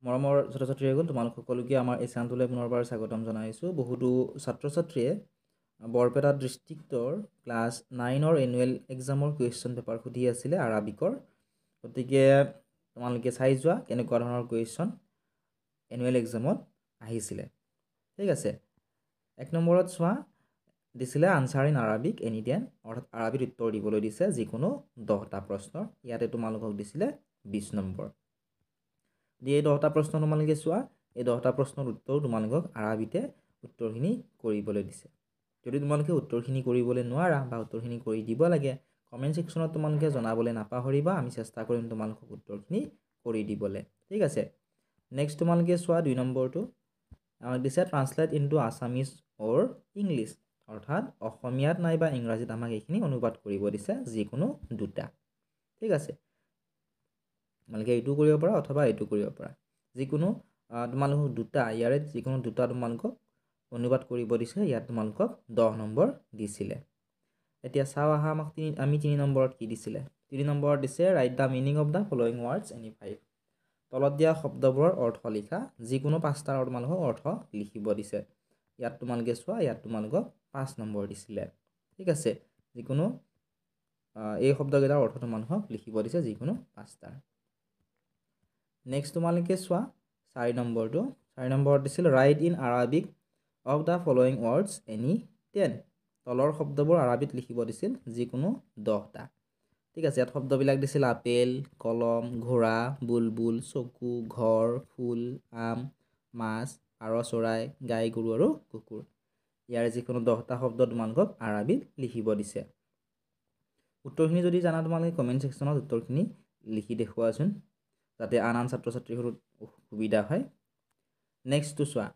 মৰমৰ ছাত্ৰ ছাত্ৰীসকল তোমালোক সকলোকে আমাৰ এই চেনেলটোলৈ পুনৰবাৰ স্বাগতম জনাইছোঁ। বহুতো ছাত্ৰ ছাত্ৰীয়ে বৰপেটা ডিষ্ট্ৰিক্টৰ ক্লাছ 9ৰ এনুৱেল এক্সামৰ কুৱেশ্যন পেপাৰ সুধি আছিলে আৰবিকৰ। গতিকে তোমালোকে চাই যোৱা কেনেকুৱা ধৰণৰ কুৱেশ্যন এনুৱেল এক্সামত আহিছিলে। ঠিক আছে, 1 নম্বৰত চোৱা দিছিলে answer in Arabic any time, অৰ্থাৎ আৰবিত উত্তৰ দিবলৈ দিছে যিকোনো 10টা প্ৰশ্নৰ। ইয়াতে তোমালোকক দিছিলে 20 নম্বৰ। এই 10টা প্ৰশ্ন তোমালোকে চোৱা, এই 10টা প্ৰশ্নৰ উত্তৰ তোমালোকক আৰবিতে উত্তৰখিনি কৰিবলৈ দিছে। যদি তোমালোকে উত্তৰখিনি কৰিবলৈ নোৱাৰা বা উত্তৰখিনি কৰি দিব লাগে, কমেণ্ট ছেকশ্যনত তোমালোকে জনাবলৈ নাপাহৰিবা। আমি চেষ্টা কৰিম তোমালোকক উত্তৰখিনি কৰি দিবলৈ। ঠিক আছে, নেক্সট তোমালোকে চোৱা 2 নম্বৰটো আমাক দিছে ট্ৰান্সলেট ইনটু আছামিজ অৰ ইংলিছ, অৰ্থাৎ অসমীয়াত নাইবা ইংৰাজীত আমাক এইখিনি অনুবাদ কৰিব দিছে যিকোনো দুটা। ঠিক আছে, তোমালোকে এইটো কৰিব পাৰা অথবা এইটো কৰিব পাৰা, যিকোনো তোমালোকক দুটা, ইয়াৰে যিকোনো দুটা তোমালোকক অনুবাদ কৰিব দিছে। ইয়াত তোমালোকক 10 নম্বৰ দিছিলে। এতিয়া চাওঁ আহা আমি 3 নম্বৰত কি দিছিলে। 3 নম্বৰত দিছে right the meaning of the following words any 5, তলত দিয়া শব্দবোৰৰ অৰ্থ লিখা। যিকোনো 5টাৰ তোমালোকক অৰ্থ লিখিব দিছে। ইয়াত তোমালোকে চোৱা, ইয়াত তোমালোকক 5 নম্বৰ দিছিলে। ঠিক আছে, যিকোনো এই শব্দকেইটাৰ অৰ্থ তোমালোকক লিখিব দিছে যিকোনো 5টাৰ। নেক্সট তোমালোকে চোৱা 4 নম্বৰটো। 4 নম্বৰত দিছিল right in Arabic of the following words any 10, তলৰ শব্দবোৰ আৰবিত লিখিব দিছিল যিকোনো 10টা। ঠিক আছে, ইয়াত শব্দবিলাক দিছিল আপেল, কলম, ঘোঁৰা, বুলবুল, চকু, ঘৰ, ফুল, আম, মাছ, পাৰ চৰাই, গাই গৰু আৰু কুকুৰ। ইয়াৰে যিকোনো 10টা শব্দ তোমালোকক আৰবিত লিখিব দিছে। উত্তৰখিনি যদি জানা তোমালোকে কমেণ্ট ছেকশ্যনত উত্তৰখিনি লিখি দেখুৱাচোন, যাতে আন ছাত্ৰ ছাত্ৰীৰ সুবিধা হয়। নেক্সটটো চোৱা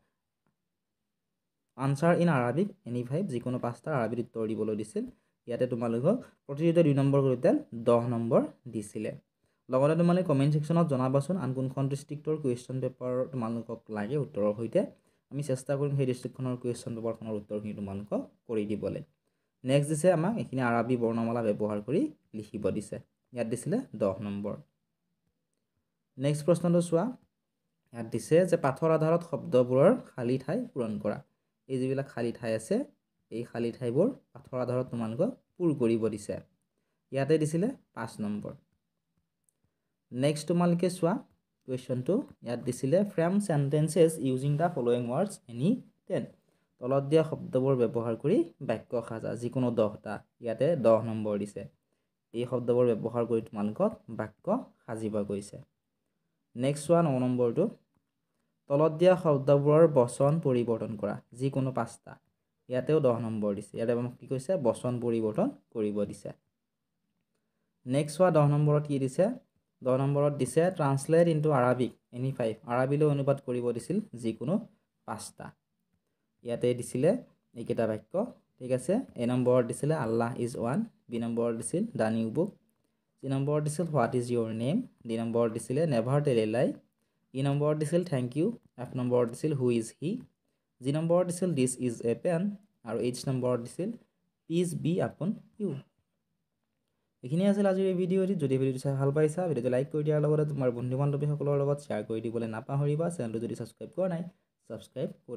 আনচাৰ ইন আৰবিক এনি 5, যিকোনো 5টাৰ আৰবিত উত্তৰ দিবলৈ দিছিল। ইয়াতে তোমালোকক প্ৰতিটোতে 2 নম্বৰ কৰি 10 নম্বৰ দিছিলে। লগতে তোমালোকে কমেণ্ট ছেকশ্যনত জনাবাচোন আন কোনখন ডিষ্ট্ৰিক্টৰ কুৱেশ্যন পেপাৰ তোমালোকক লাগে উত্তৰৰ সৈতে। আমি চেষ্টা কৰিম সেই ডিষ্ট্ৰিক্টখনৰ কুৱেশ্যন পেপাৰখনৰ উত্তৰখিনি তোমালোকক কৰি দিবলৈ। নেক্সট দিছে আমাক এইখিনি আৰবী বৰ্ণমালা ব্যৱহাৰ কৰি লিখিব দিছে। ইয়াত দিছিলে 10 নম্বৰ। নেক্সট প্ৰশ্নটো চোৱা, ইয়াত দিছে যে পাঠৰ আধাৰত শব্দবোৰৰ খালী ঠাই পূৰণ কৰা। এই যিবিলাক খালী ঠাই আছে, এই খালী ঠাইবোৰ পাঠৰ আধাৰত তোমালোকক পূৰ কৰিব দিছে। ইয়াতে দিছিলে 5 নম্বৰ। নেক্সট তোমালোকে চোৱা কুৱেশ্যনটো, ইয়াত দিছিলে frame sentences using the following words any 10, তলত দিয়া শব্দবোৰ ব্যৱহাৰ কৰি বাক্য সাজা যিকোনো 10টা। ইয়াতে 10 নম্বৰ দিছে। এই শব্দবোৰ ব্যৱহাৰ কৰি তোমালোকক বাক্য সাজিব গৈছে। নেক্সট চোৱা 9 নম্বৰটো, তলত দিয়া শব্দবোৰৰ বচন পৰিৱৰ্তন কৰা যিকোনো 5টা। ইয়াতেও 10 নম্বৰ দিছে। ইয়াতে আমাক কি কৈছে, বচন পৰিৱৰ্তন কৰিব দিছে। নেক্সট চোৱা 10 নম্বৰত কি দিছে। 10 নম্বৰত দিছে ট্ৰান্সলেট ইনটু আৰবিক এনি 5, আৰবিলৈ অনুবাদ কৰিব দিছিল যিকোনো 5টা। ইয়াতে দিছিলে এইকেইটা বাক্য। ঠিক আছে, এ নম্বৰত দিছিলে আল্লাহ ইজ ওৱান, বি নম্বৰত দিছিল দ্য নিউ বুক, চি নম্বৰত দিছিল what is your name, D নম্বৰত দিছিলে নেভাৰ টেল এ লাই, ই নম্বৰত দিছিল থেংক ইউ, এফ নম্বৰত দিছিল হু ইজ হি, জি নম্বৰত দিছিল দিছ ইজ এ পেন, আৰু এইচ নম্বৰত দিছিল পিচ বি আপন ইউ। এইখিনি আছিল আজিৰ এই ভিডিঅ'টি। যদি ভিডিঅ'টো চাই ভাল পাইছা, ভিডিঅ'টো লাইক কৰি দিয়াৰ লগতে তোমাৰ বন্ধু বান্ধৱীসকলৰ লগত শ্বেয়াৰ কৰি দিবলৈ নাপাহৰিবা। চেনেলটো যদি ছাবস্ক্ৰাইব কৰা নাই, ছাবস্ক্ৰাইব কৰি